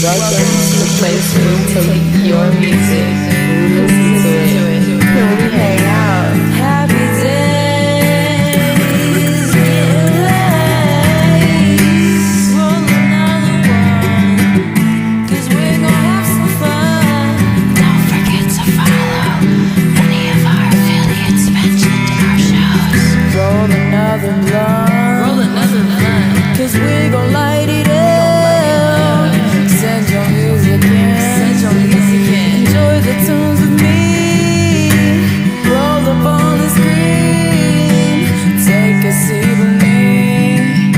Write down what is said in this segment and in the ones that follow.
Welcome to the place where we take your music, we listen to it, and we hang out. Happy days, getting late. Roll another one, 'cause we're gonna have some fun. Don't forget to follow any of our affiliates mentioned in our shows. Roll another blunt, 'cause we're gonna light it up. Send your music in. Enjoy the tunes with me. Roll up on the screen. Take a seat with me.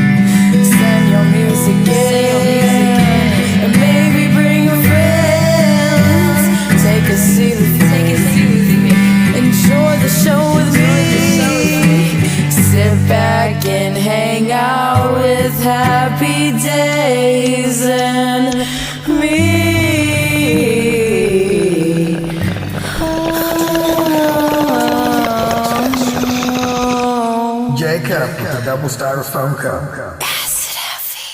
Send your music in. And maybe bring your friends. Take a seat with me. Enjoy the show with me. Sit back and hang out with Happy Daze and me. Jacob with a double styrofoam cup. Acid heavy.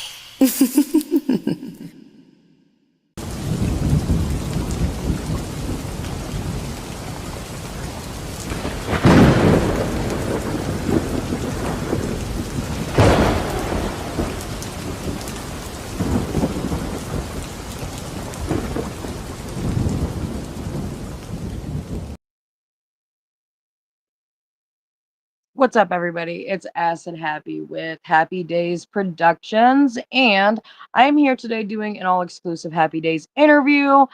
What's up, everybody? It's Acid Happy with Happy Daze Productions, and I'm here today doing an all-exclusive Happy Daze interview.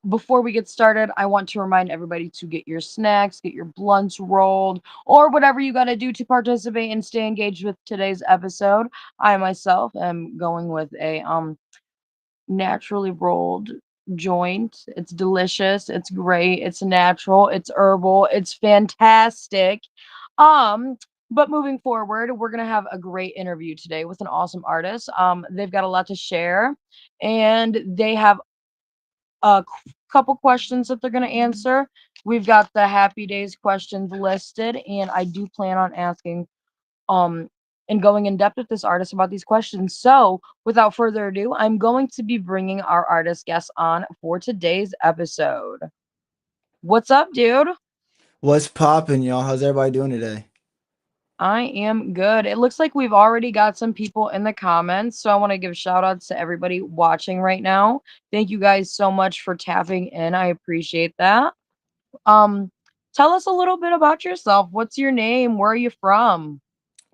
Before we get started, I want to remind everybody to get your snacks, get your blunts rolled, or whatever you got to do to participate and stay engaged with today's episode. I myself am going with a naturally rolled joint. It's delicious. It's great. It's natural. It's herbal. It's fantastic. Um, but moving forward, we're gonna have a great interview today with an awesome artist. They've got a lot to share, and they have a couple questions that they're gonna answer. We've got the Happy Days questions listed, and I do plan on asking um and going in depth with this artist about these questions. So, without further ado, I'm going to be bringing our artist guest on for today's episode. What's up, dude? What's poppin', y'all? How's everybody doing today? I am good. It looks like we've already got some people in the comments, so I want to give shout outs to everybody watching right now. Thank you guys so much for tapping in. I appreciate that. Um, Tell us a little bit about yourself. What's your name? Where are you from?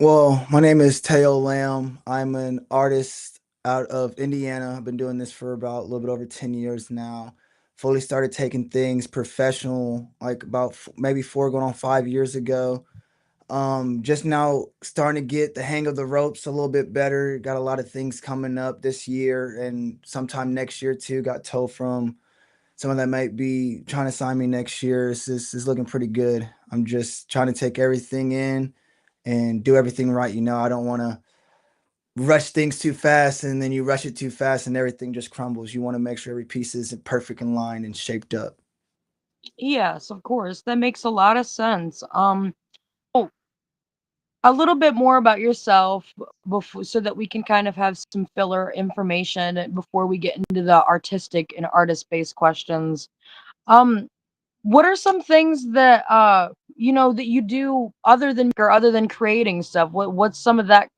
Well, my name is Teo Lamb. I'm an artist out of Indiana. I've been doing this for about a little bit over 10 years now. Fully started taking things professional like about maybe 4 going on 5 years ago. Just now starting to get the hang of the ropes a little bit better. Got a lot of things coming up this year and sometime next year too. Got told from someone that might be trying to sign me next year. Is looking pretty good. I'm just trying to take everything in and do everything right. I don't want to rush things too fast, and then you rush it too fast and everything just crumbles. You want to make sure every piece is perfect in line and shaped up. Yes, of course. That makes a lot of sense. Oh, a little bit more about yourself before, so that we can kind of have some filler information before we get into the artistic and artist-based questions. Um, what are some things that that you do other than creating stuff? What's some of that?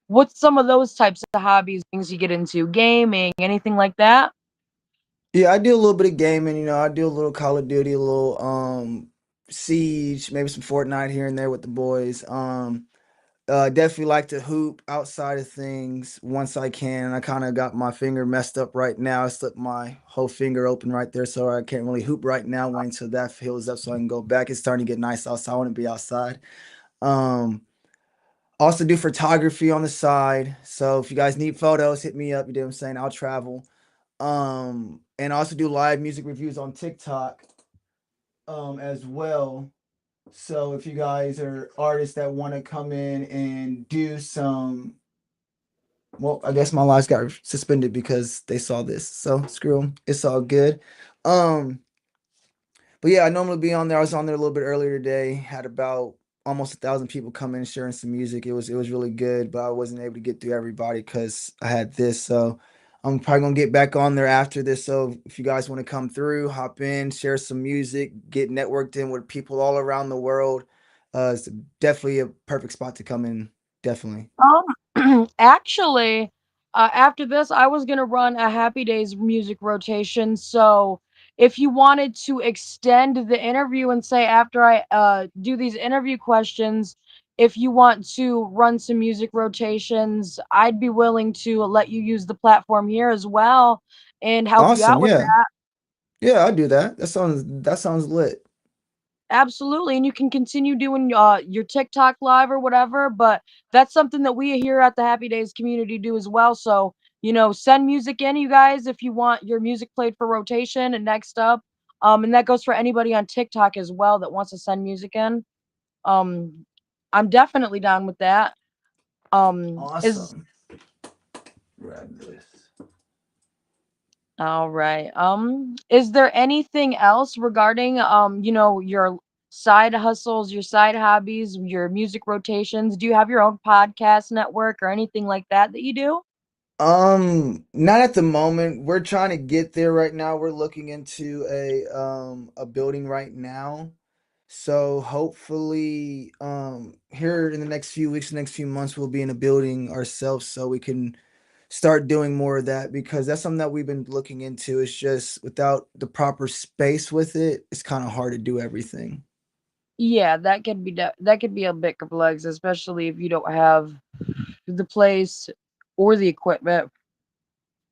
What's some of those types of hobbies, things you get into? Gaming, anything like that? Yeah, I do a little bit of gaming. I do a little Call of Duty, a little Siege, maybe some Fortnite here and there with the boys. Definitely like to hoop outside of things once I can. I kind of got my finger messed up right now. I slipped my whole finger open right there, so I can't really hoop right now. Waiting till that heals up so I can go back. It's starting to get nice outside. I want to be outside. Um, Also do photography on the side. So if you guys need photos, hit me up. You know what I'm saying? I'll travel. And I also do live music reviews on TikTok as well. So if you guys are artists that want to come in and do some, well, I guess my lives got suspended because they saw this. So screw them. It's all good. Um, but yeah, I normally be on there. I was on there a little bit earlier today. Had about almost 1,000 people come in sharing some music. It was really good, but I wasn't able to get through everybody because I had this. So I'm probably gonna get back on there after this. So if you guys want to come through, hop in, share some music, get networked in with people all around the world, it's definitely a perfect spot to come in. Definitely. Actually, after this, I was gonna run a Happy Days music rotation. So, if you wanted to extend the interview and say after I do these interview questions, if you want to run some music rotations, I'd be willing to let you use the platform here as well and help you Awesome. out with Yeah. that. Yeah, I do that. That sounds lit. Absolutely, and you can continue doing your TikTok live or whatever, but that's something that we here at the Happy Days community do as well. So, send music in, you guys, if you want your music played for rotation and next up. And that goes for anybody on TikTok as well that wants to send music in. Um, I'm definitely down with that. Is Awesome. Grab this. All right. Is there anything else regarding your side hustles, your side hobbies, your music rotations? Do you have your own podcast network or anything like that you do? Not at the moment. We're trying to get there right now. We're looking into a building right now. So hopefully here in the next few weeks, next few months we'll be in a building ourselves so we can start doing more of that because that's something that we've been looking into. It's just without the proper space with it, it's kind of hard to do everything. Yeah, that could be a bit complex, especially if you don't have the place or the equipment,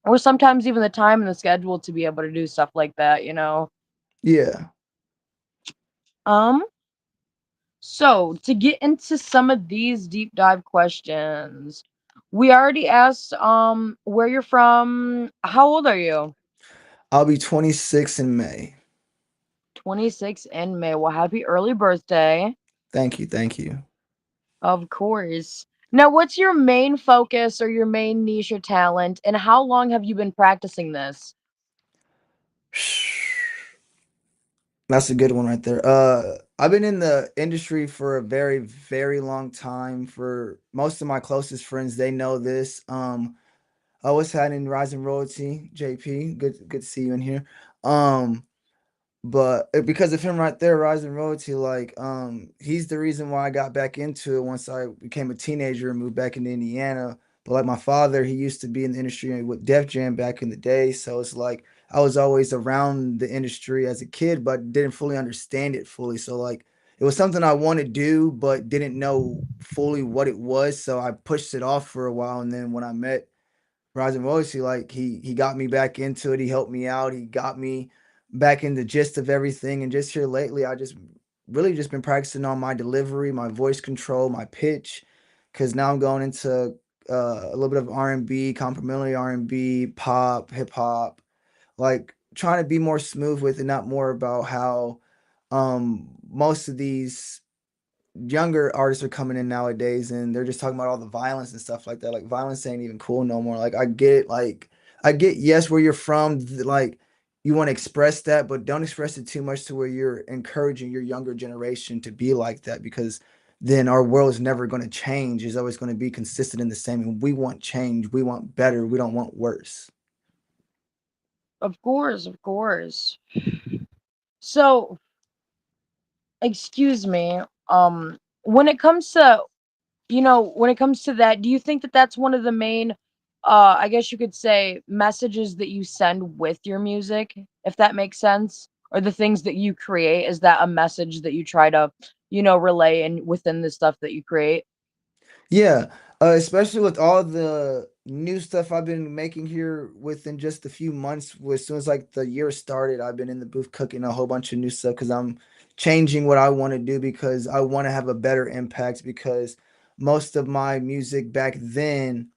or sometimes even the time and the schedule to be able to do stuff like that. Yeah. Um, So, to get into some of these deep dive questions, we already asked where you're from. How old are you? I'll be 26 in May. 26 in May. Well, happy early birthday. Thank you. Thank you. Of course. Now, what's your main focus or your main niche or talent, and how long have you been practicing this? That's a good one right there. I've been in the industry for a very, very long time. For most of my closest friends, they know this. I was had in Rising Royalty, JP. Good to see you in here. Um, but because of him right there, Rising Royalty, like he's the reason why I got back into it once I became a teenager and moved back into Indiana. But like my father, he used to be in the industry with Def Jam back in the day, so it's like I was always around the industry as a kid, but didn't fully understand it fully. So like it was something I wanted to do, but didn't know fully what it was. So I pushed it off for a while, and then when I met Rising Royalty, like he got me back into it. He helped me out. He got me back in the gist of everything. And just here lately, I just really just been practicing on my delivery, my voice control, my pitch, because now I'm going into a little bit of R&B, complimentary R&B, pop, hip hop, like trying to be more smooth with it, not more about how most of these younger artists are coming in nowadays and they're just talking about all the violence and stuff like that. Like violence ain't even cool no more. Like I get yes where you're from, like you want to express that, but don't express it too much to where you're encouraging your younger generation to be like that because then our world is never going to change. It's always going to be consistent in the same. And we want change. We want better. We don't want worse. Of course, of course. So, excuse me. When it comes to when it comes to that, do you think that that's one of the main, I guess you could say, messages that you send with your music, if that makes sense? Or the things that you create, is that a message that you try to, relay and within the stuff that you create? Yeah, especially with all the new stuff I've been making here within just a few months. As soon as like the year started, I've been in the booth cooking a whole bunch of new stuff because I'm changing what I want to do because I want to have a better impact. Because most of my music back then,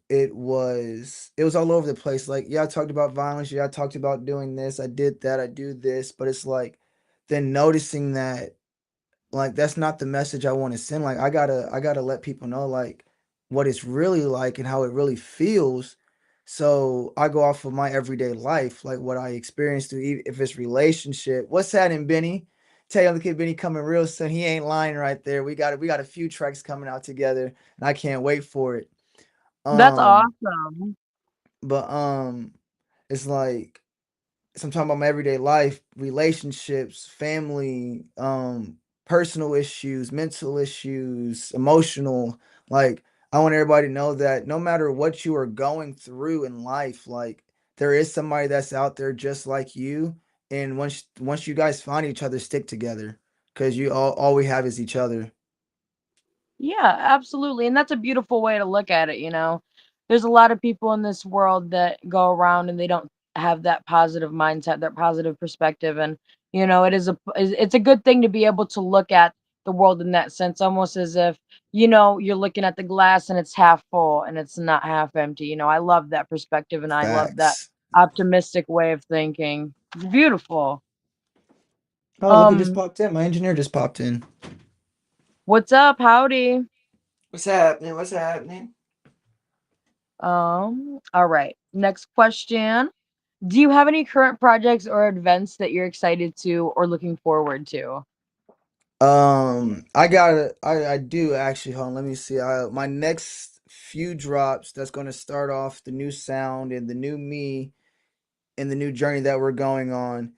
it was all over the place. Like, yeah, I talked about violence. Yeah, I talked about doing this. I did that. I do this. But it's like then noticing that like that's not the message I want to send. Like I gotta let people know like what it's really like and how it really feels. So I go off of my everyday life, like what I experienced through if it's relationship. What's happening, Benny? Tell you the kid Benny coming real soon. He ain't lying right there. We got a few tracks coming out together and I can't wait for it. That's Um awesome. but it's like so I'm talking about my everyday life, relationships, family, personal issues, mental issues, emotional. Like I want everybody to know that no matter what you are going through in life, like there is somebody that's out there just like you. And once you guys find each other, stick together because you all we have is each other. Yeah, absolutely. And that's a beautiful way to look at it, There's a lot of people in this world that go around and they don't have that positive mindset, that positive perspective. And, it's a good thing to be able to look at the world in that sense, almost as if, you're looking at the glass and it's half full and it's not half empty. I love that perspective and I love that Facts. optimistic way of thinking. It's beautiful. Oh, look who just Um, popped in. My engineer just popped in. what's up? Howdy. What's happening? What's happening? All right. Next question. Do you have any current projects or events that you're excited to or looking forward to? I got it. I do actually. Hold on, let me see. My next few drops that's going to start off the new sound and the new me and the new journey that we're going on.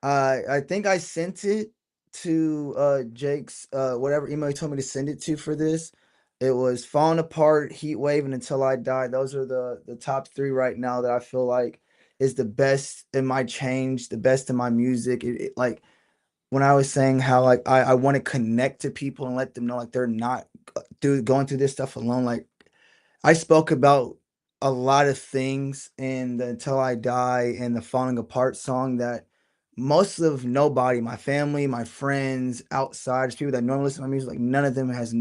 I think I sent it to Jake's whatever email he told me to send it to for this. It was Falling Apart, Heat Wave, and Until I Die. Those are the top three right now that I feel like is the best in my change, the best in my music. Like when I was saying how like I want to connect to people and let them know like they're not going through this stuff alone. Like I spoke about a lot of things in the Until I Die and the Falling Apart song that most of nobody, my family, my friends, outsiders, people that normally listen to my music, like none of them has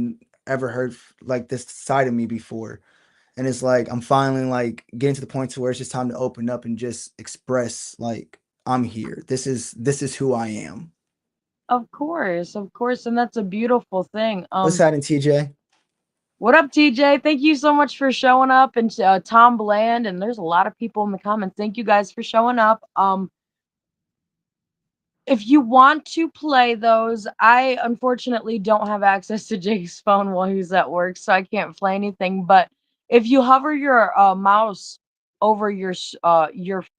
ever heard like this side of me before. And it's like I'm finally like getting to the point to where it's just time to open up and just express like I'm here. This is who I am. Of course, and that's a beautiful thing. What's happening, TJ? What up, TJ? Thank you so much for showing up, and Tom Bland, and there's a lot of people in the comments. Thank you guys for showing up. If you want to play those, I unfortunately don't have access to Jake's phone while he's at work, so I can't play anything. But if you hover your mouse over your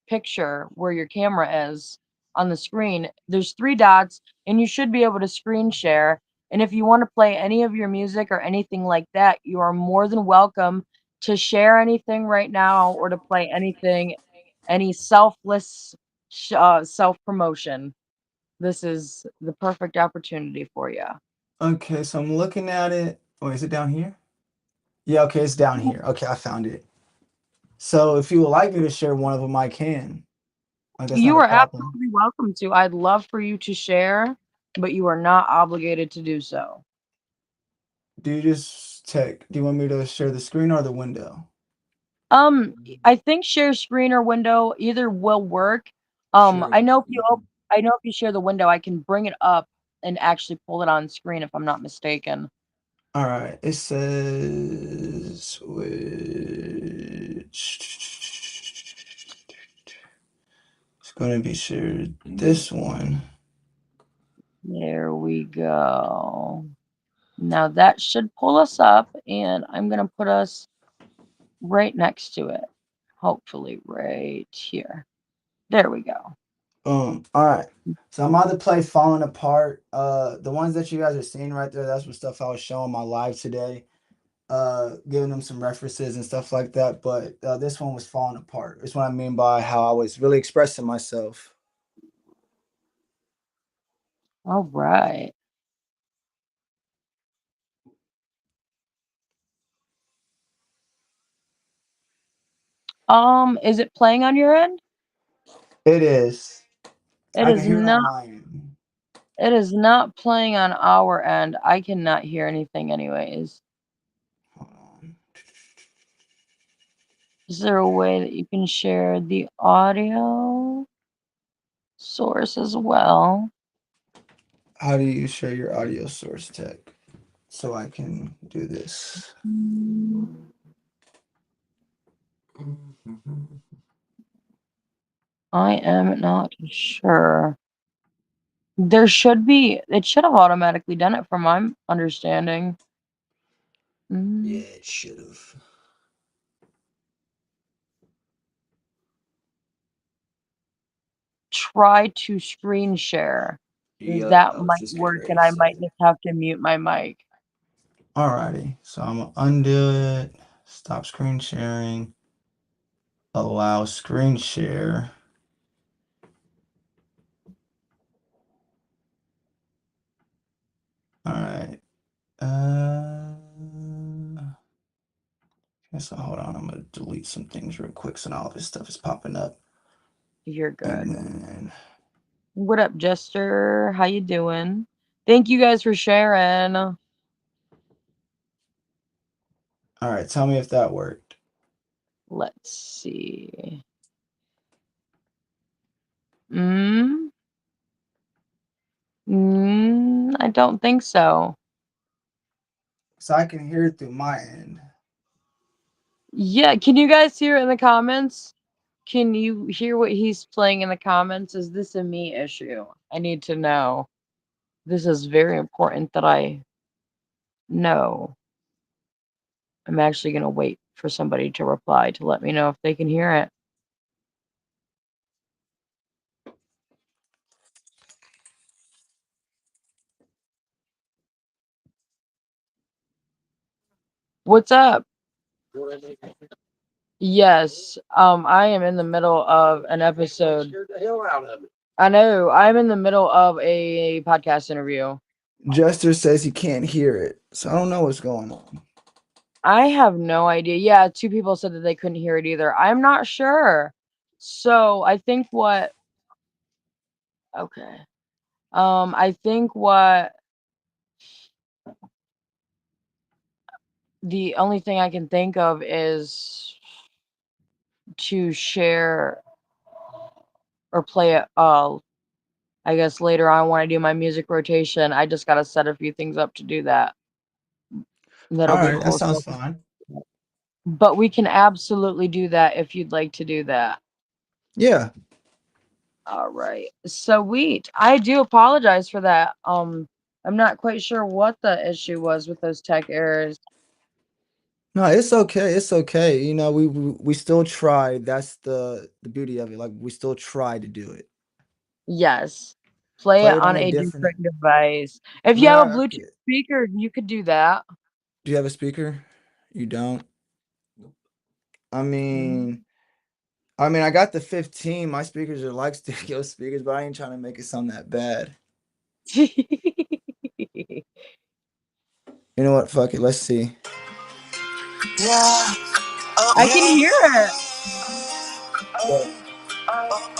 picture where your camera is on the screen, there's three dots, and you should be able to screen share. And if you want to play any of your music or anything like that, you are more than welcome to share anything right now or to play anything, any selfless self promotion. This is the perfect opportunity for you. Okay, so I'm looking at it. Oh, is it down here? Yeah, okay, it's down here. Okay, I found it. So if you would like me to share one of them, I can. Like that's not You a are problem. absolutely welcome to. I'd love for you to share, but you are not obligated to do so. Do you want me to share the screen or the window? I think share screen or window either will work. Share I the know if window. I know if you share the window, I can bring it up and actually pull it on screen if I'm not mistaken. All right. It says which it's going to be shared. This one. There we go. Now that should pull us up, and I'm gonna put us right next to it. Hopefully, right here. There we go. All right. So I'm about to play Falling Apart. The ones that you guys are seeing right there, that's what stuff I was showing my live today. Giving them some references and stuff like that. But this one was Falling Apart. It's what I mean by how I was really expressing myself. All right. Is it playing on your end? It is. It I can is hear it on not. my end. It is not playing on our end. I cannot hear anything, anyways. Hold on. Is there a way that you can share the audio source as well? How do you share your audio source tech so I can do this? I am not sure. There should be. It should have automatically done it from my understanding. Yeah, Mm. it should have. try to screen share. Yep, That I was might just getting work, ready and to I say might it. just have to mute my mic. Alrighty, so I'm gonna undo it. Stop screen sharing. Allow screen share. All right. So hold on, I'm gonna delete some things real quick so now all this stuff is popping up. You're And good. then What up, Jester? How you doing? Thank you guys for sharing. all right, tell me if that worked. Let's see. Mm, I don't think so. So I can hear it through my end. Yeah, can you guys hear it in the comments? Can you hear what he's playing in the comments? Is this a me issue? I need to know. This is very important that I know. I'm actually going to wait for somebody to reply to let me know if they can hear it. What's up? Yes, I am in the middle of an episode. I know, I'm in the middle of a podcast interview. Jester says he can't hear it, so I don't know what's going on. I have no idea. Yeah, two people said that they couldn't hear it either. I'm not sure. So I think what okay. I think what the only thing I can think of is to share or play it I guess later on when I do my music rotation. I just gotta set a few things up to do that. That'll All be right, that cool. sounds So, fine. but we can absolutely do that if you'd like to do that. Yeah. All right. Sweet. I do apologize for that. I'm not quite sure what the issue was with those tech errors. No, it's okay. It's okay. You know, we still try. That's the beauty of it. Like we still try to do it. Yes. Play it Play it on on a a different. different device. If you have a Nah, I Bluetooth get. speaker, you could do that. Do you have a speaker? You don't. I Mm. mean, I got the 15. My speakers are like stereo speakers, but I ain't trying to make it sound that bad. You know what? Fuck it. Let's see. Yeah. Oh, I can hear it. yeah. Oh, oh,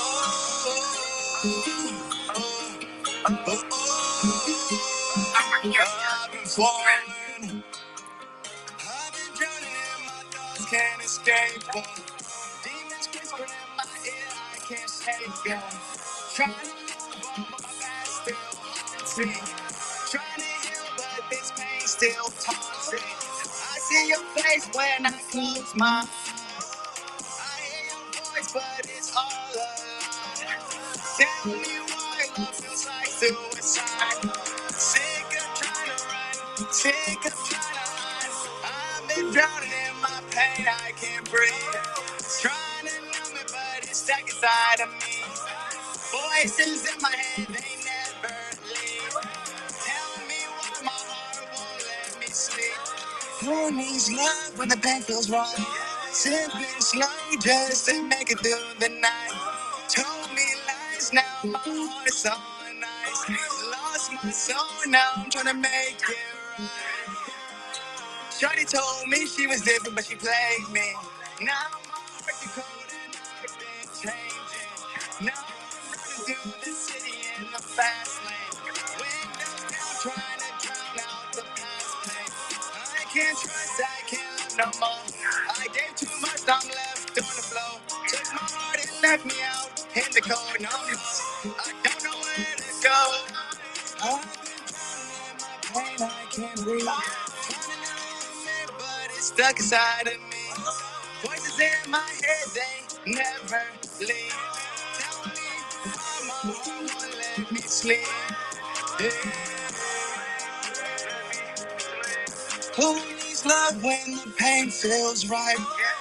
I've been falling. I've been drowning in my thoughts, can't escape them. Demons whispering in my ear, I can't shake them. Trying to move on, but my past still haunts me. Trying to heal, but this pain still taunts me. I see your face when I close my eyes. I hear your voice, but it's all a lie. Tell me why love feels like suicide. Sick of trying to run, sick of trying to hide. I've been drowning in my pain, I can't breathe. Trying to numb it, but it's stuck inside of me. Voices in my head, they never leave. Tell me why my heart won't let me sleep. Who needs love when the pain feels wrong? Sipping slow just to make it through the night. Told me lies, now my heart is on ice. Lost my soul, now I'm trying to make it right. Shorty told me she was different, but she played me. Now my heart is cold and I've been changing. Now I'm running through the city in the fast lane. Windows down, trying to drown out the past pain. I can't trust, I can't love no more. I gave too much, I'm left on the floor. Took my heart and left me out in the cold. No, I don't know where to go. I've been drowning in my pain, I can't breathe. Trying to numb it, but it's stuck inside of me. Voices in my head, they never leave. Tell me why my heart won't let me sleep. Yeah. Who needs love when the pain feels right?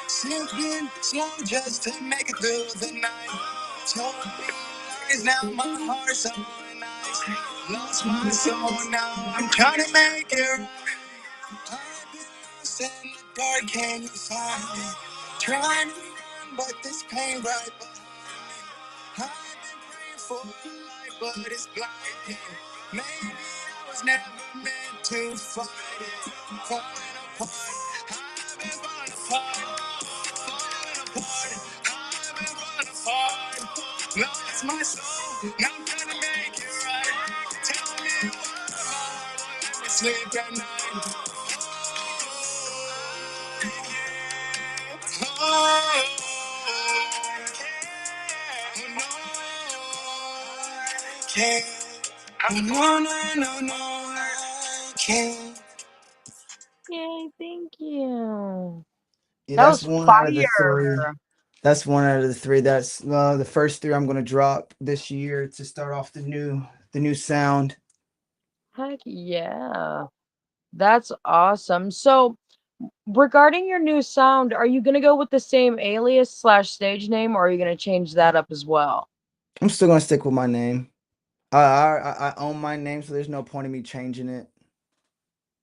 Sipping slow just to make it through the night. Told me eyes, now my heart's on ice. Lost my soul, now I'm trying to make it right. I've been lost in the dark, can you find me? Trying to run, but this pain right behind me. I've been praying for a life, but it's blinding. Maybe I was never meant to fight it. Falling apart, I've been falling apart. Falling apart, I've been falling apart. Lost my soul, now I'm trying to make it right. Tell me what my heart will let me sleep at night. Oh, no, I can't. Oh, no, no, no, no, I can't. Yay, thank you. Yeah, That that's was one out of the three. fire. That's one out of the three. That's the first three I'm gonna drop this year to start off the new sound. Heck yeah. That's awesome. So, regarding your new sound, are you gonna go with the same alias slash stage name, or are you gonna change that up as well? I'm still gonna stick with my name. I own my name, so there's no point in me changing it.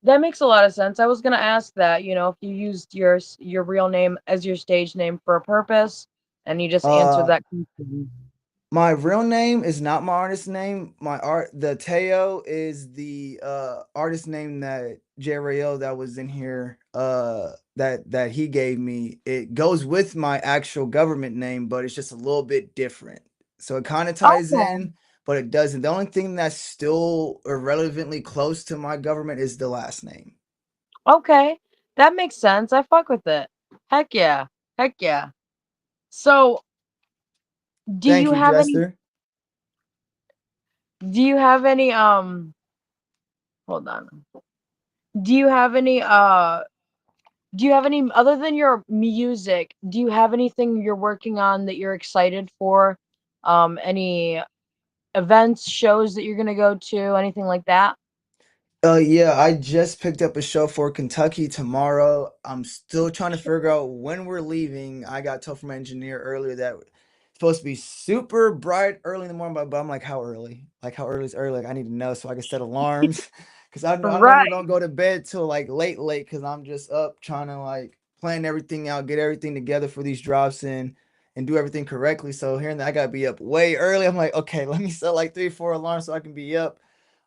That makes a lot of sense. I was gonna ask that, if you used your real name as your stage name for a purpose, and you just answered Uh, that question. My real name is not my artist name. The Teo is the artist name that JRayo that was in here that he gave me. It goes with my actual government name, but it's just a little bit different. So it kind of ties Okay. in, but it doesn't. The only thing that's still irrelevantly close to my government is the last name. Okay. That makes sense. I fuck with it. Heck yeah. Heck yeah. So, do Thank you you, have any Jester. do you have any hold on. Do you have any other than your music, do you have anything you're working on that you're excited for? Any events, shows that you're gonna go to, anything like that? Yeah, I just picked up a show for Kentucky tomorrow. I'm still trying to figure out when we're leaving. I got told from my engineer earlier that it's supposed to be super bright early in the morning, but I'm like, how early? Like, how early is early? Like, I need to know so I can set alarms. Because I normally Right. don't go to bed till like late, because I'm just up trying to like plan everything out, get everything together for these drops and do everything correctly. So hearing that I gotta be up way early, I'm like, okay, let me set like 3, 4 alarms so I can be up.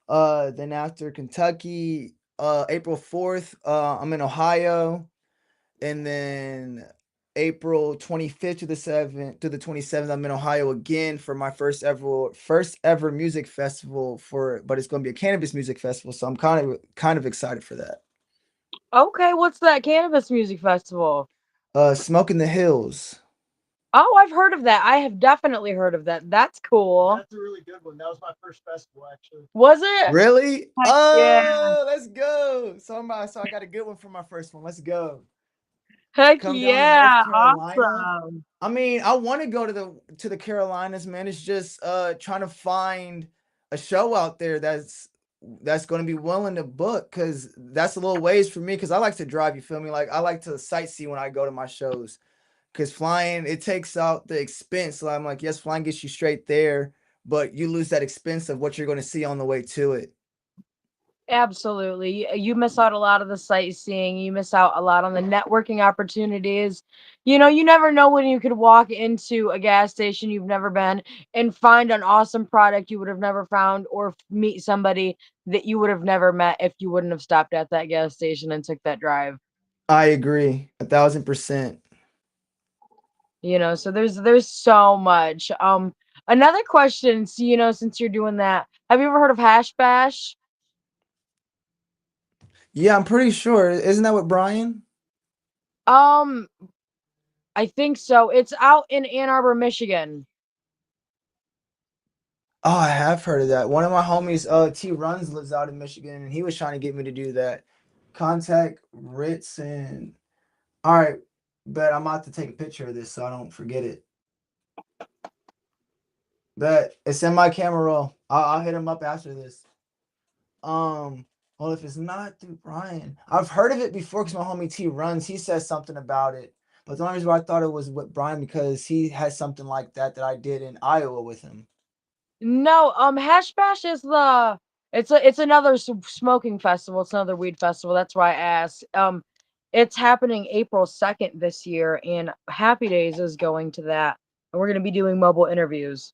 Then after Kentucky, April 4th, I'm in Ohio, and then April 25th to the 27th, I'm in Ohio again for my first ever music festival but it's going to be a cannabis music festival, so I'm kind of excited for that. Okay, what's that cannabis music festival? Smoke in the Hills. Oh, I've heard of that. I have definitely heard of that. That's cool. That's a really good one. That was my first festival, actually. Was it? Really? Heck yeah. Oh, let's go. So I got a good one for my first one. Let's go. Heck Come down to North yeah. Carolina. Awesome. I mean, I want to go to the Carolinas, man. It's just trying to find a show out there that's going to be willing to book, cuz that's a little ways for me, cuz I like to drive, you feel me? Like I like to sightsee when I go to my shows, cuz flying it takes out the expense. So I'm like, yes, flying gets you straight there, but you lose that expense of what you're going to see on the way to it. Absolutely. You miss out a lot of the sightseeing. You miss out a lot on the networking opportunities. You never know when you could walk into a gas station you've never been and find an awesome product you would have never found, or meet somebody that you would have never met if you wouldn't have stopped at that gas station and took that drive. I agree 1,000%. So there's so much. Another question, so, since you're doing that, have you ever heard of Hash Bash? Yeah, I'm pretty sure. Isn't that what Brian? Um, I think so. It's out in Ann Arbor, Michigan. Oh, I have heard of that. One of my homies, T Runs, lives out in Michigan, and he was trying to get me to do that. Contact Ritz and all right, but I'm about to take a picture of this so I don't forget it. But it's in my camera roll. I'll hit him up after this. Um, well, if it's not through Brian, I've heard of it before because my homie T Runs, he says something about it. But the only reason why I thought it was with Brian because he has something like that I did in Iowa with him. No, Hash Bash is it's another smoking festival. It's another weed festival. That's why I asked. It's happening April 2nd this year, and Happy Days is going to that, and we're gonna be doing mobile interviews.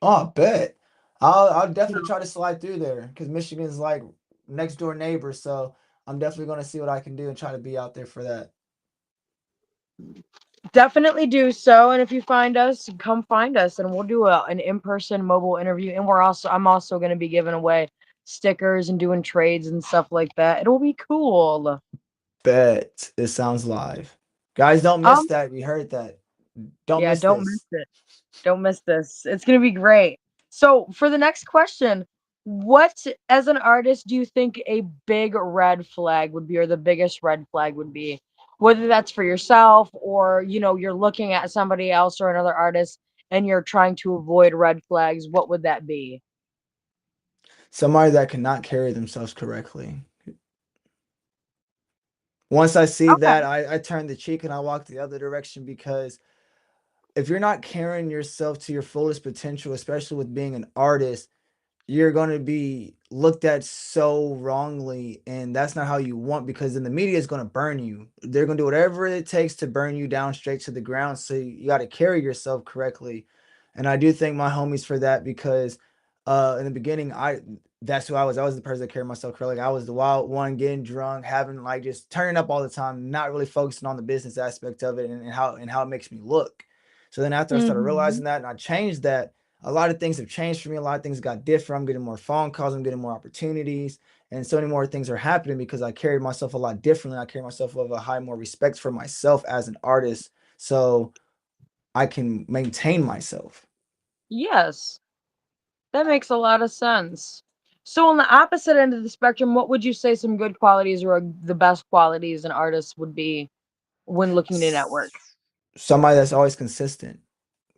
Oh, I bet. I'll definitely try to slide through there because Michigan's like next door neighbor, so I'm definitely gonna see what I can do and try to be out there for that. Definitely do so, and if you find us, come find us, and we'll do an in-person mobile interview. And I'm also gonna be giving away stickers and doing trades and stuff like that. It'll be cool. Bet it sounds live. Guys, don't miss Um, that. We heard that. Don't yeah, miss don't miss this. it. Don't miss this. It's gonna be great. So for the next question, what as an artist do you think a big red flag would be, or the biggest red flag would be? Whether that's for yourself or you're looking at somebody else or another artist and you're trying to avoid red flags, what would that be? Somebody that cannot carry themselves correctly. Once I see Okay. that, I turn the cheek and I walk the other direction because if you're not carrying yourself to your fullest potential, especially with being an artist, you're going to be looked at so wrongly, and that's not how you want, because then the media is going to burn you. They're going to do whatever it takes to burn you down straight to the ground, so you got to carry yourself correctly. And I do thank my homies for that because in the beginning I that's who I was the person that carried myself correctly. I was the wild one, getting drunk, having like just turning up all the time, not really focusing on the business aspect of it, and how it makes me look. So then after I started Hmm. realizing that and I changed that, a lot of things have changed for me. A lot of things got different. I'm getting more phone calls. I'm getting more opportunities. And so many more things are happening because I carried myself a lot differently. I carry myself with a high more respect for myself as an artist. So I can maintain myself. Yes, that makes a lot of sense. So on the opposite end of the spectrum, what would you say some good qualities or the best qualities an artist would be when looking to network? Somebody that's always consistent,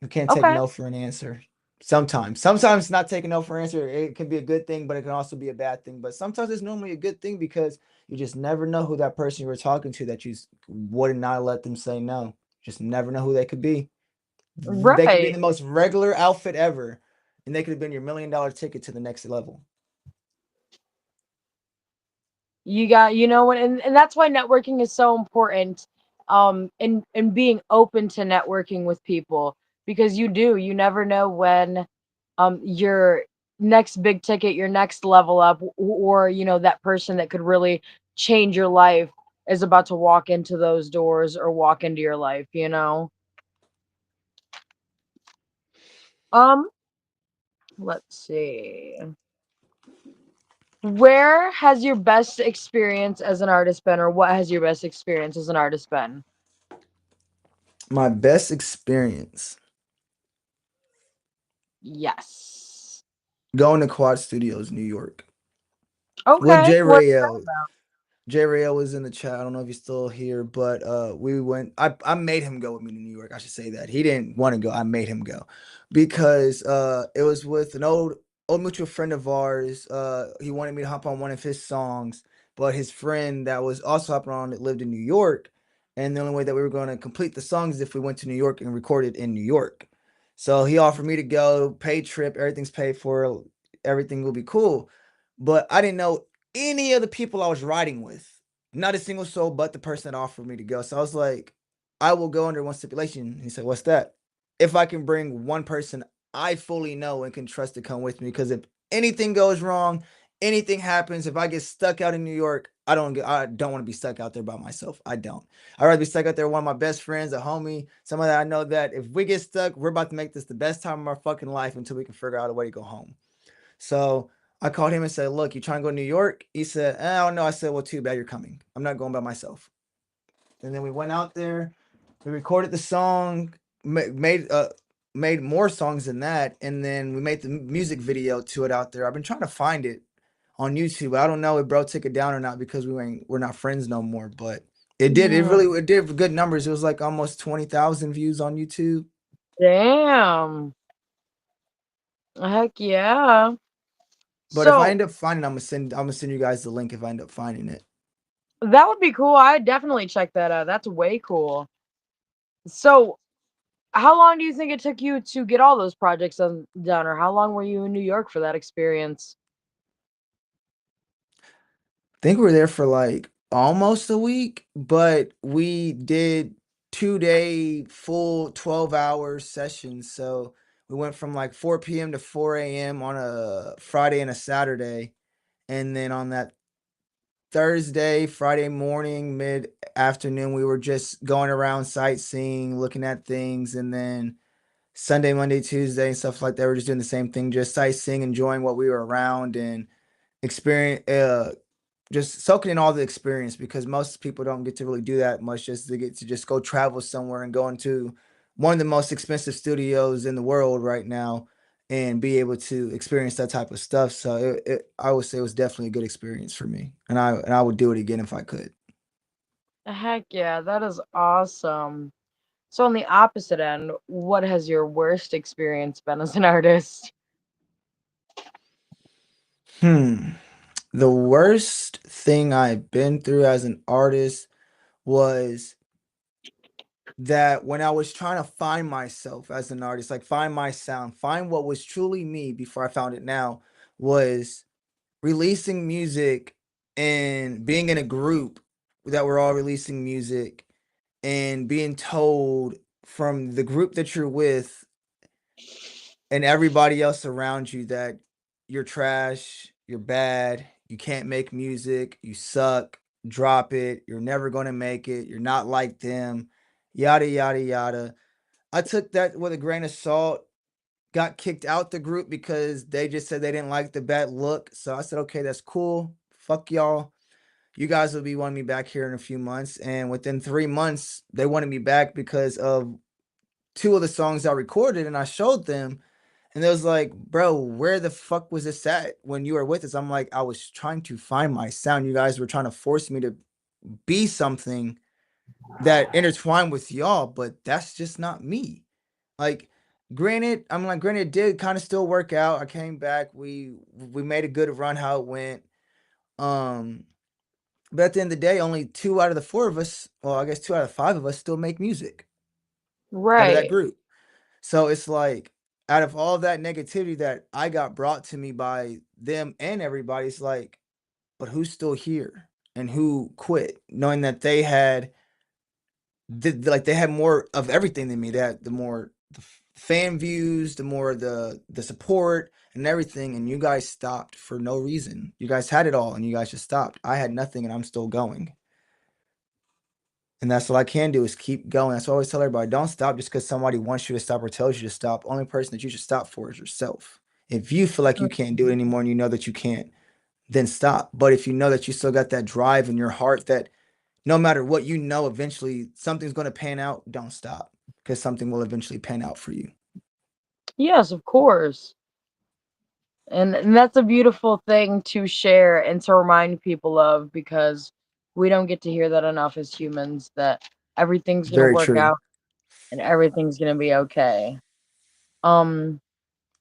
who can't take Okay. no for an answer. Sometimes not taking no for an answer, it can be a good thing, but it can also be a bad thing. But sometimes it's normally a good thing because you just never know who that person you were talking to that you would not let them say no. Just never know who they could be. They could be in Right. the most regular outfit ever, and they could have been your $1 million ticket to the next level. You got, what, and that's why networking is so important. And being open to networking with people, because you never know when your next big ticket, your next level up, or that person that could really change your life is about to walk into those doors or walk into your life. Um, let's see. Where has your best experience as an artist been, or what has your best experience as an artist been? My best experience Yes. going to Quad Studios, New York, with Okay. J What's Ray that L. about? J Rail was in the chat. I don't know if he's still here, but we went. I made him go with me to New York. I should say that he didn't want to go. I made him go because it was with an old mutual friend of ours. He wanted me to hop on one of his songs, but his friend that was also hopping on it lived in New York, and the only way that we were going to complete the songs is if we went to New York and recorded in New York. So he offered me to go, paid trip, everything's paid for, everything will be cool. But I didn't know any of the people I was riding with. Not a single soul but the person that offered me to go. So I was like, I will go under one stipulation. He said, what's that? If I can bring one person I fully know and can trust to come with me. Because if anything goes wrong, anything happens, if I get stuck out in New York, I don't want to be stuck out there by myself. I don't. I'd rather be stuck out there with one of my best friends, a homie, somebody that I know that if we get stuck, we're about to make this the best time of our fucking life until we can figure out a way to go home. So I called him and said, look, you trying to go to New York? He said, I don't know. I said, well, too bad you're coming. I'm not going by myself. And then we went out there, we recorded the song, made more songs than that, and then we made the music video to it out there. I've been trying to find it on YouTube, but I don't know if bro took it down or not because we're not friends no more. But Mm, it did good numbers. It was like almost 20,000 views on YouTube. damn. Heck yeah. But if I So end up finding, I'm gonna send you guys the link if I end up finding it. that would be cool. I'd definitely check that out. That's way cool. So How long do you think it took you to get all those projects done, or how long were you in New York for that experience? Think we were there for like almost a week, but we did 2 day full 12-hour sessions. So we went from like 4 p.m. to 4 a.m. on a Friday and a Saturday. And then on that Thursday, Friday morning, mid afternoon, we were just going around sightseeing, looking at things. And then Sunday, Monday, Tuesday, and stuff like that, we're just doing the same thing, just sightseeing, enjoying what we were around and experience just soaking in all the experience because most people don't get to really do that much just to get to just go travel somewhere and go into one of the most expensive studios in the world right now and be able to experience that type of stuff. So I would say it was definitely a good experience for me, and I would do it again if I could. Heck yeah, that is awesome. So on the opposite end, what has your worst experience been as an artist? Hmm. The worst thing I've been through as an artist was that when I was trying to find myself as an artist, like find my sound, find what was truly me before I found it now, was releasing music and being in a group that were all releasing music and being told from the group that you're with and everybody else around you that you're trash, you're bad, you can't make music, you suck, drop it, you're never going to make it, you're not like them, yada, yada, yada. I took that with a grain of salt, got kicked out the group because they just said they didn't like the bad look. So I said, okay, that's cool. Fuck y'all. You guys will be wanting me back here in a few months. And within 3 months, they wanted me back because of two of the songs I recorded and I showed them. And they was like, bro, where the fuck was this at when you were with us? I'm like, I was trying to find my sound. You guys were trying to force me to be something that intertwined with y'all, but that's just not me. Like, granted, it did kind of still work out. I came back. We made a good run how it went. Um, but at the end of the day, only two out of the four of us, well, I guess two out of five of us still make music out of that Right. group. So it's like out of all that negativity that I got brought to me by them and everybody, it's like, but who's still here and who quit, knowing that they had like they had more of everything than me. That the more the fan views, the more the support and everything. And you guys stopped for no reason. You guys had it all, and you guys just stopped. I had nothing, and I'm still going. And that's what I can do is keep going. That's what I always tell everybody. Don't stop just because somebody wants you to stop or tells you to stop. Only person that you should stop for is yourself. If you feel like you can't do it anymore and you know that you can't, then stop. But if you know that you still got that drive in your heart that no matter what, you know eventually something's going to pan out, don't stop because something will eventually pan out for you. Yes, of course. And that's a beautiful thing to share and to remind people of because we don't get to hear that enough as humans that everything's going to Very work true. out and everything's going to be okay. Um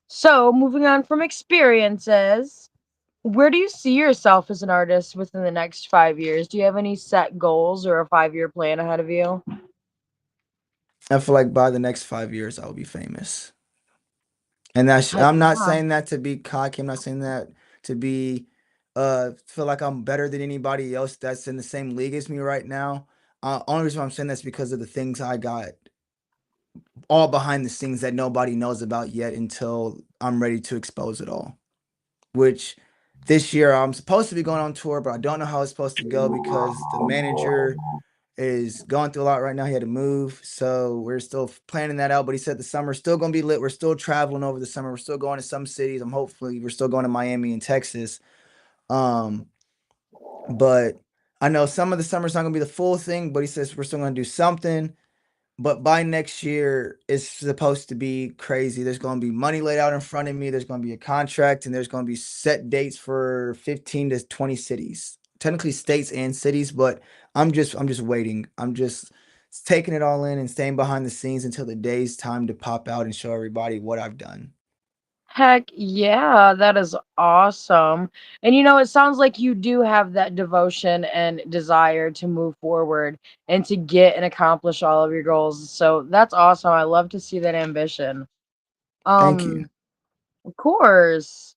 so moving on from experiences, where do you see yourself as an artist within the next 5 years? Do you have any set goals or a 5-year plan ahead of you? I feel like by the next 5 years, I'll be famous. And that's, Heck I'm not yeah. saying that to be cocky. I'm not saying that to be, feel like I'm better than anybody else that's in the same league as me right now. Only reason why I'm saying that's because of the things I got all behind the scenes that nobody knows about yet until I'm ready to expose it all. Which this year I'm supposed to be going on tour, but I don't know how it's supposed to go because the manager is going through a lot right now. He had to move, so we're still planning that out. But he said the summer's still gonna be lit. We're still traveling over the summer. We're still going to some cities. I'm hopefully we're still going to Miami and Texas. Um, but I know some of the summer's not gonna be the full thing, but he says we're still gonna do something. But by next year, it's supposed to be crazy. There's going to be money laid out in front of me. There's going to be a contract, and there's going to be set dates for 15 to 20 cities. Technically states and cities, but I'm just waiting. I'm just taking it all in and staying behind the scenes until the day's time to pop out and show everybody what I've done. Heck yeah, that is awesome. And it sounds like you do have that devotion and desire to move forward and to get and accomplish all of your goals. So that's awesome. I love to see that ambition. Thank you. Um, of course.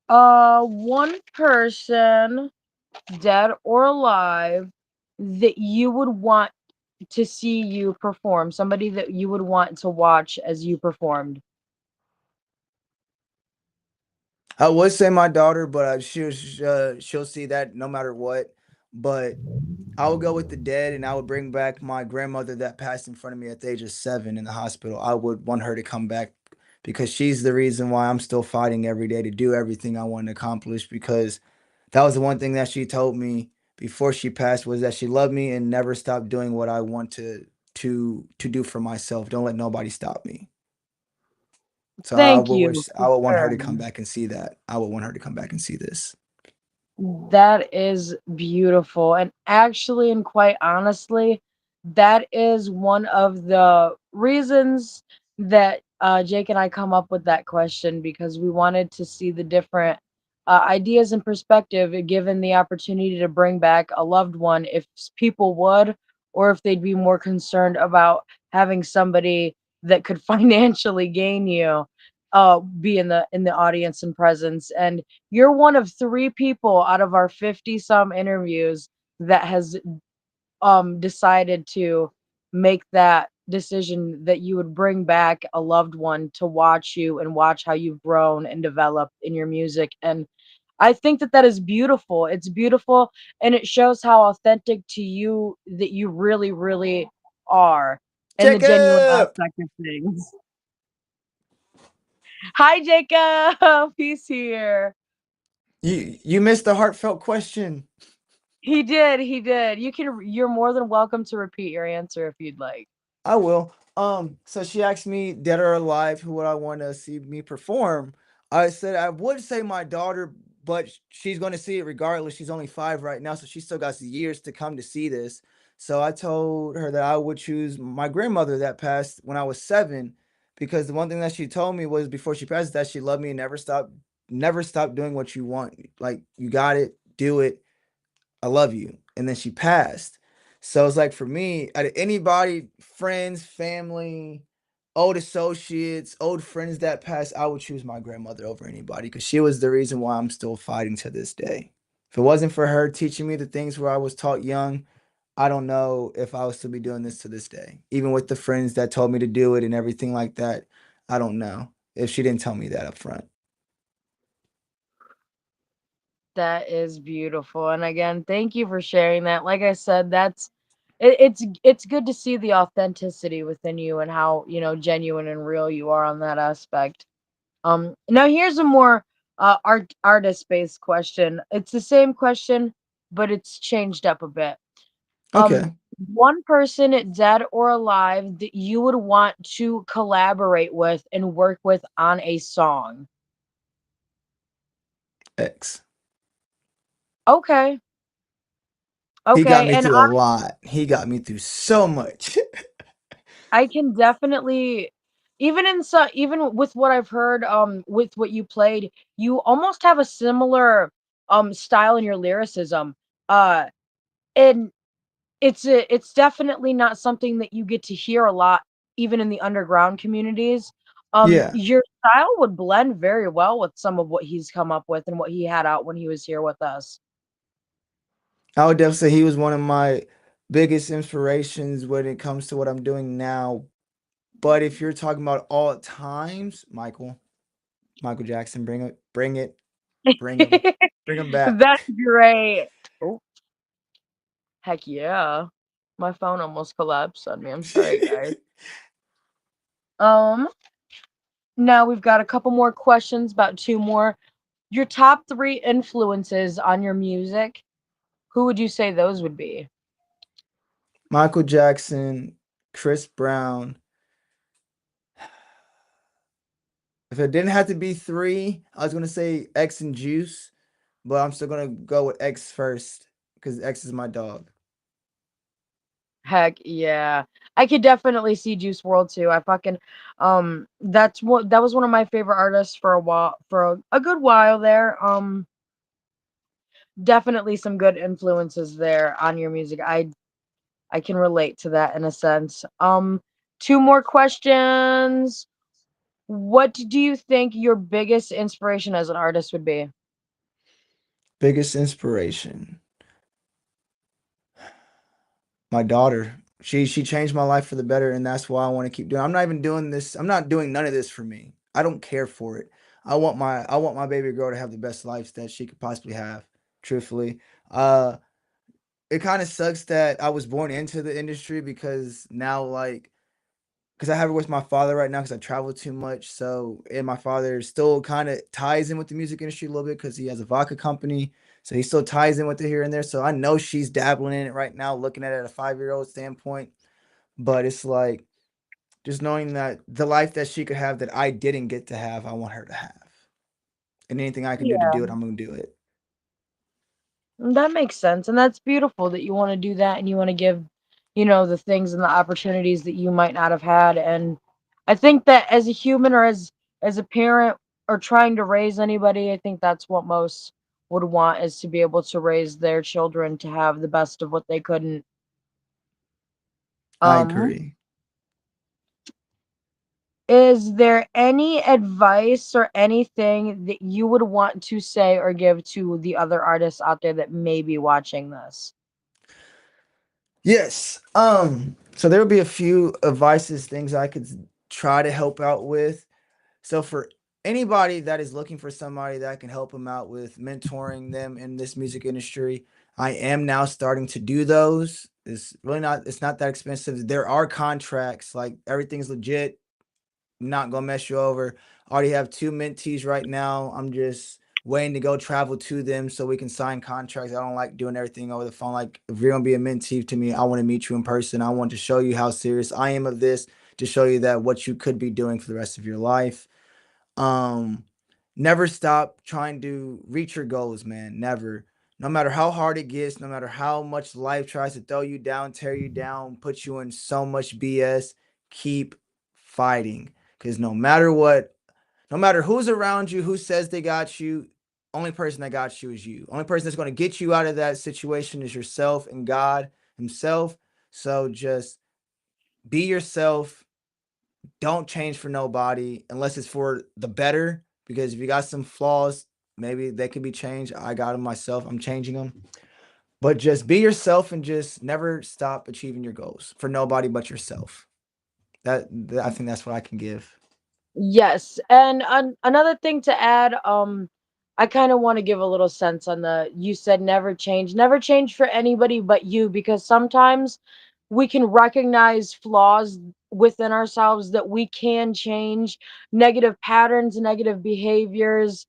One person, dead or alive, that you would want to see you perform, somebody that you would want to watch as you performed. I would say my daughter, but she'll see that no matter what. But I would go with the dead, and I would bring back my grandmother that passed in front of me at the age of 7 in the hospital. I would want her to come back because she's the reason why I'm still fighting every day to do everything I want to accomplish. Because that was the one thing that she told me before she passed was that she loved me and never stopped doing what I want to do for myself. Don't let nobody stop me. So Thank you I for would want her to come sharing. back and see that. I would want her to come back and see this. That is beautiful. And actually, and quite honestly, that is one of the reasons that Jake and I come up with that question because we wanted to see the different ideas and perspective given the opportunity to bring back a loved one, if people would, or if they'd be more concerned about having somebody that could financially gain you be in the audience and presence. And you're one of three people out of our 50 some interviews that has decided to make that decision that you would bring back a loved one to watch you and watch how you've grown and developed in your music. And I think that that is beautiful. It's beautiful, and it shows how authentic to you that you really, really are, and the genuine Jacob, aspect of things. Hi, Jacob. He's here. you missed the heartfelt question. He did, he did. You're more than welcome to repeat your answer if you'd like. I will. So she asked me, dead or alive, who would I want to see me perform? I said I would say my daughter, but she's going to see it regardless. She's only 5 right now, so she still got years to come to see this. So I told her that I would choose my grandmother that passed when I was 7, because the one thing that she told me was before she passed that she loved me and never stop doing what you want. Like you got it, do it. I love you. And then she passed. So it's like for me, out of anybody, friends, family, old associates, old friends that passed, I would choose my grandmother over anybody because she was the reason why I'm still fighting to this day. If it wasn't for her teaching me the things where I was taught young, I don't know if I would still be doing this to this day. Even with the friends that told me to do it and everything like that, I don't know if she didn't tell me that up front. That is beautiful. And again, thank you for sharing that. Like I said, it's good to see the authenticity within you and how, genuine and real you are on that aspect. Now here's a more artist-based question. It's the same question, but it's changed up a bit. Um, Okay, one person, dead or alive, that you would want to collaborate with and work with on a song. X. Okay. He got Okay. me And through a lot. He got me through so much. I can definitely, even with what I've heard, with what you played, you almost have a similar style in your lyricism. Uh and it's definitely not something that you get to hear a lot, even in the underground communities. Yeah. Your style would blend very well with some of what he's come up with and what he had out when he was here with us. I would definitely say he was one of my biggest inspirations when it comes to what I'm doing now. But if you're talking about all times, Michael Jackson, bring him, bring him back. That's great. Oh, heck yeah. My phone almost collapsed on me. I'm sorry, guys. Um, Now we've got a couple more questions, about two more. Your top three influences on your music, who would you say those would be? Michael Jackson, Chris Brown. If it didn't have to be 3, I was gonna say X and Juice, but I'm still gonna go with X first because X is my dog. Heck yeah. I could definitely see Juice World too. I fucking that was one of my favorite artists for a while, for a good while there. Definitely some good influences there on your music. I can relate to that in a sense. Two more questions. What do you think your biggest inspiration as an artist would be? Biggest inspiration. My daughter. She changed my life for the better, and that's why I want to keep doing. I'm not even doing this. I'm not doing none of this for me. I don't care for it. I want my baby girl to have the best life that she could possibly have. Truthfully, uh, it kind of sucks that I was born into the industry because now, like, because I have it with my father right now because I travel too much. So, and my father still kind of ties in with the music industry a little bit because he has a vodka company. So he still ties in with it here and there. So I know she's dabbling in it right now, looking at it at a 5 year old standpoint. But it's like just knowing that the life that she could have that I didn't get to have, I want her to have. And anything I can do to Yeah, do it, I'm going to do it. that makes sense. And that's beautiful that you want to do that and you want to give, the things and the opportunities that you might not have had. And I think that as a human or as a parent or trying to raise anybody, I think that's what most would want is to be able to raise their children to have the best of what they couldn't. I Um, agree. is there any advice or anything that you would want to say or give to the other artists out there that may be watching this? Yes. So there will be a few advices, things I could try to help out with. So for anybody that is looking for somebody that can help them out with mentoring them in this music industry, I am now starting to do those. It's not that expensive. There are contracts, like everything's legit, not gonna mess you over. I already have two mentees right now. I'm just waiting to go travel to them so we can sign contracts. I don't like doing everything over the phone. Like if you're gonna be a mentee to me, I want to meet you in person. I want to show you how serious I am of this, to show you that what you could be doing for the rest of your life. um, Never stop trying to reach your goals, man. Never. No matter how hard it gets, no matter how much life tries to throw you down, tear you down, put you in so much BS, keep fighting. Because no matter what, no matter who's around you, who says they got you, only person that got you is you. Only person that's going to get you out of that situation is yourself and God Himself. So just be yourself, don't change for nobody unless it's for the better. Because if you got some flaws, maybe they can be changed. I got them myself. I'm changing them. But just be yourself and just never stop achieving your goals for nobody but yourself. I think that's what I can give. Yes, and another thing to add, I kind of want to give a little sense on the you said never change for anybody but you, because sometimes we can recognize flaws within ourselves that we can change, negative patterns, negative behaviors,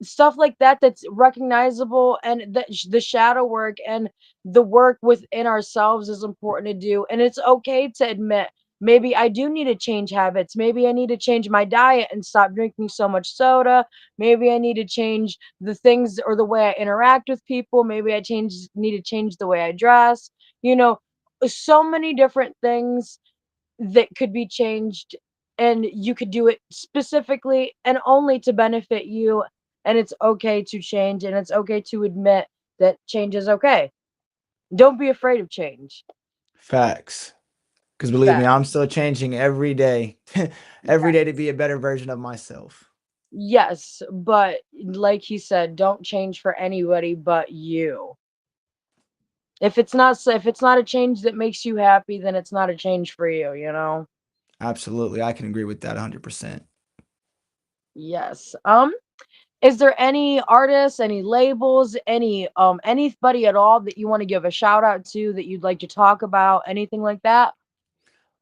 stuff like that that's recognizable, and the shadow work and the work within ourselves is important to do, and it's okay to admit maybe I do need to change habits, maybe I need to change my diet and stop drinking so much soda, maybe I need to change the things or the way I interact with people, maybe I change need to change the way I dress, you know so many different things that could be changed, and you could do it specifically and only to benefit you, and it's okay to change and it's okay to admit that change is okay. Don't be afraid of change. Facts. Because believe me, Fact. I'm still changing every day, every day to be a better version of myself. Yes, but like he said, don't change for anybody but you. If it's not a change that makes you happy, then it's not a change for you. Absolutely. I can agree with that 100%. Yes. Is there any artists, any labels, anybody at all that you want to give a shout out to that you'd like to talk about, anything like that?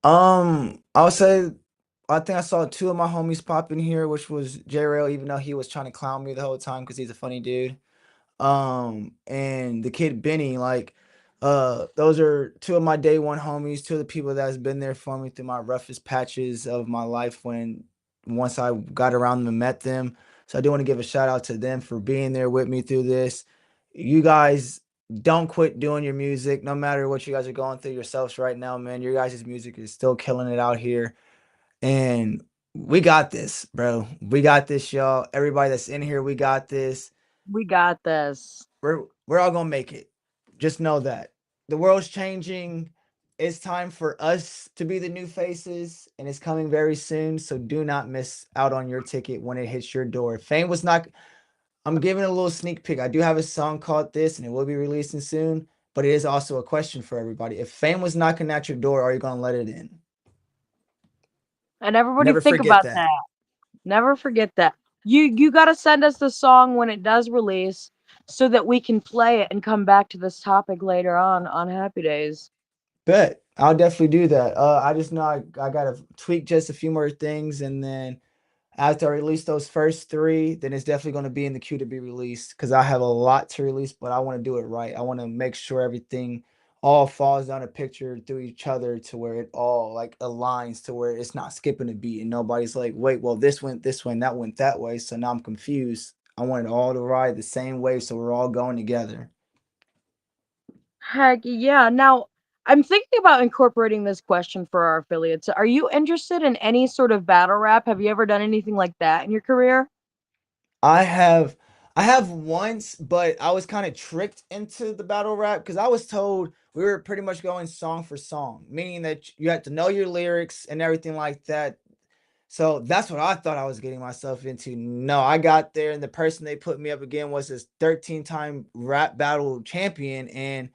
I would say I think I saw two of my homies pop in here, which was J Rail, even though he was trying to clown me the whole time because he's a funny dude. And the kid Benny, like, those are two of my day one homies, two of the people that's been there for me through my roughest patches of my life when once I got around them and met them. So I do want to give a shout out to them for being there with me through this. You guys don't quit doing your music, no matter what you guys are going through yourselves right now, man. Your guys' music is still killing it out here. And we got this, bro. We got this, y'all. Everybody that's in here, we got this. We got this. We're all gonna make it. Just know that. The world's changing. It's time for us to be the new faces, and it's coming very soon. So do not miss out on your ticket when it hits your door. Fame was not. I'm giving a little sneak peek. I do have a song called this, and it will be releasing soon. But it is also a question for everybody. If fame was knocking at your door, are you gonna let it in? And everybody Never think forget about that. that. Never forget that. You got to send us the song when it does release so that we can play it and come back to this topic later on Happy Days. Bet I'll definitely do that. I just know I gotta tweak just a few more things, and then after I release those first three, then it's definitely going to be in the queue to be released because I have a lot to release, but I want to do it right. I want to make sure everything all falls down a picture through each other to where it all like aligns to where it's not skipping a beat and nobody's like, wait, well, this went this way and that went that way. So now I'm confused. I want it all to ride the same way so we're all going together. Heck yeah. Now, I'm thinking about incorporating this question for our affiliates. Are you interested in any sort of battle rap? Have you ever done anything like that in your career? I have I have once, but I was kind of tricked into the battle rap because I was told we were pretty much going song for song, meaning that you had to know your lyrics and everything like that. So that's what I thought I was getting myself into. No, I got there and the person they put me up again was this 13-time rap battle champion, and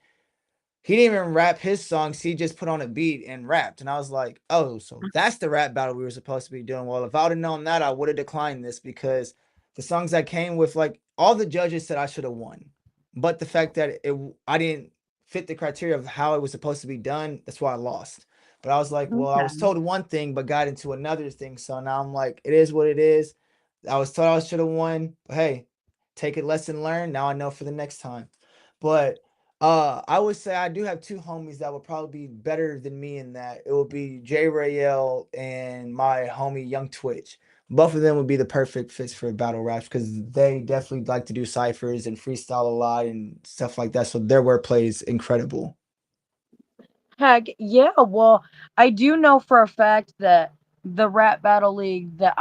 he didn't even rap his songs. He just put on a beat and rapped. And I was like, oh, so that's the rap battle we were supposed to be doing. Well, if I would have known that, I would have declined this because the songs I came with, like all the judges said I should have won. But the fact that I didn't fit the criteria of how it was supposed to be done, that's why I lost. But I was like, well, I was Okay. told one thing, but got into another thing. So now I'm like, it is what it is. I was told I should have won. But hey, take it lesson learned. Now I know for the next time. But I would say I do have two homies that would probably be better than me in that. It would be Jay Rayel and my homie Young Twitch. Both of them would be the perfect fits for battle raps because they definitely like to do ciphers and freestyle a lot and stuff like that. So their wordplay is incredible. Heck yeah. Well, I do know for a fact that the Rap Battle League that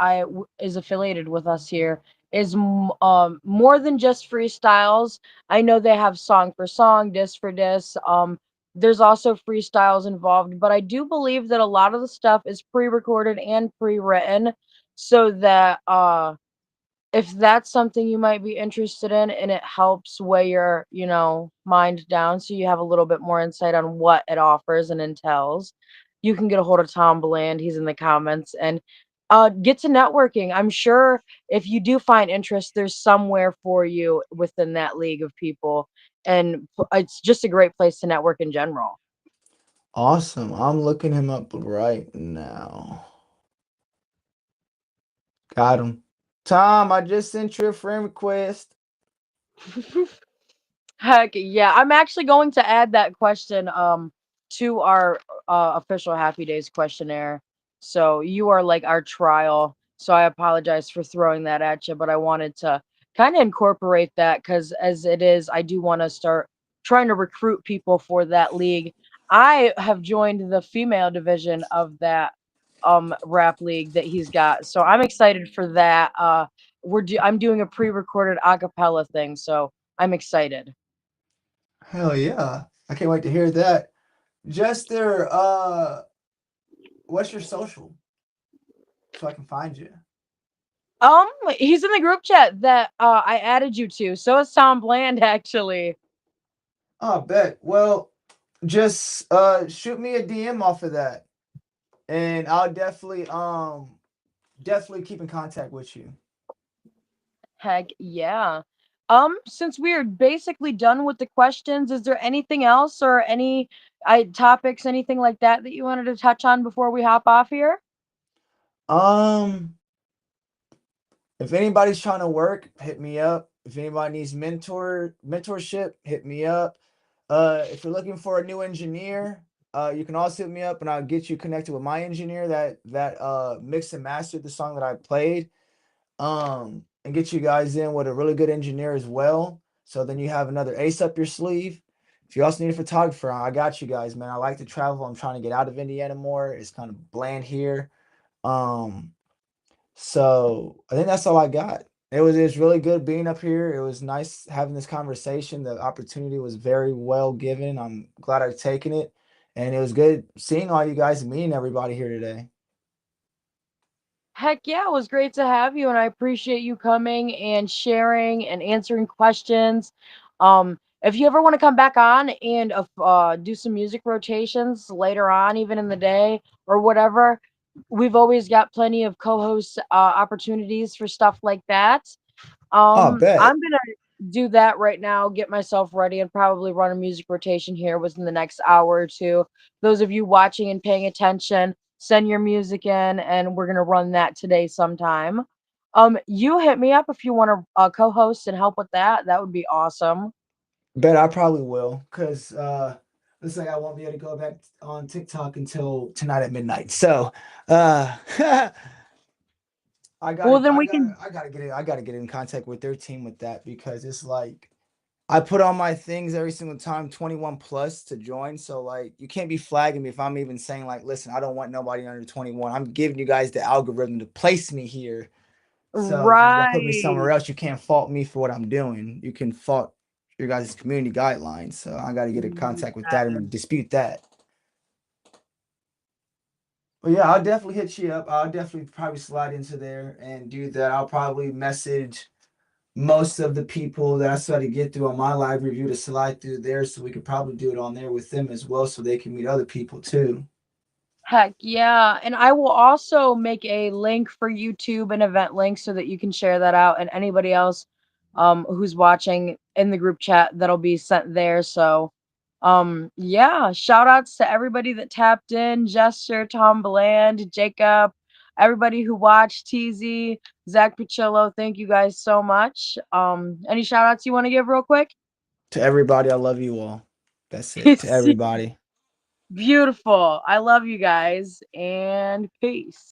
is affiliated with us here is more than just freestyles. I know they have song for song, disc for disc. There's also freestyles involved, but I do believe that a lot of the stuff is pre-recorded and pre-written so that if that's something you might be interested in and it helps weigh your, mind down so you have a little bit more insight on what it offers and entails, you can get a hold of Tom Bland. He's in the comments and get to networking. I'm sure if you do find interest, there's somewhere for you within that league of people. And it's just a great place to network in general. Awesome. I'm looking him up right now. Got him. Tom, I just sent you a friend request. Heck yeah. I'm actually going to add that question to our official Happy Days questionnaire. So you are like our trial. So I apologize for throwing that at you, but I wanted to kind of incorporate that cuz as it is, I do want to start trying to recruit people for that league. I have joined the female division of that rap league that he's got. So I'm excited for that. I'm doing a pre-recorded acapella thing, so I'm excited. Hell yeah. I can't wait to hear that. Jester, what's your social so I can find you? He's in the group chat that I added you to. So is Tom Bland actually. Oh, bet. Well, just shoot me a DM off of that, and I'll definitely keep in contact with you. Heck yeah. Since we are basically done with the questions, is there anything else or any topics, anything like that that you wanted to touch on before we hop off here? Um, if anybody's trying to work, hit me up. If anybody needs mentorship, hit me up. If you're looking for a new engineer, you can also hit me up and I'll get you connected with my engineer that mixed and mastered the song that I played. And get you guys in with a really good engineer as well. So then you have another ace up your sleeve. If you also need a photographer, I got you guys, man. I like to travel. I'm trying to get out of Indiana more. It's kind of bland here. Um, so I think that's all I got. It was really good being up here. It was nice having this conversation. The opportunity was very well given. I'm glad I've taken it. And it was good seeing all you guys and meeting everybody here today. Heck yeah, it was great to have you, and I appreciate you coming and sharing and answering questions. If you ever want to come back on and do some music rotations later on, even in the day or whatever, we've always got plenty of co-host opportunities for stuff like that. Oh, bet. I'm gonna do that right now, get myself ready, and probably run a music rotation here within the next hour or two. Those of you watching and paying attention, send your music in, and we're gonna run that today sometime. You hit me up if you want to co-host and help with that. That would be awesome. Bet I probably will. Cause looks like I won't be able to go back on TikTok until tonight at midnight. So Well, then we can. I gotta get in contact with their team with that because it's like I put on my things every single time 21 plus to join. So like you can't be flagging me if I'm even saying like, listen, I don't want nobody under 21. I'm giving you guys the algorithm to place me here. So if you're gonna put me somewhere Right. else, you can't fault me for what I'm doing. You can fault your guys' community guidelines. So I gotta get in contact with that and dispute that. But yeah, I'll definitely hit you up. I'll definitely probably slide into there and do that. I'll probably message most of the people that I try to get through on my live review to slide through there so we could probably do it on there with them as well so they can meet other people too. Heck yeah. And I will also make a link for YouTube, an event link, so that you can share that out and anybody else who's watching in the group chat that'll be sent there. So yeah, shout outs to everybody that tapped in, Jester, Tom Bland, Jacob, everybody who watched, TZ, Zach Picillo, thank you guys so much. Any shout outs you want to give real quick? To everybody, I love you all. That's it. To everybody. Beautiful. I love you guys and peace.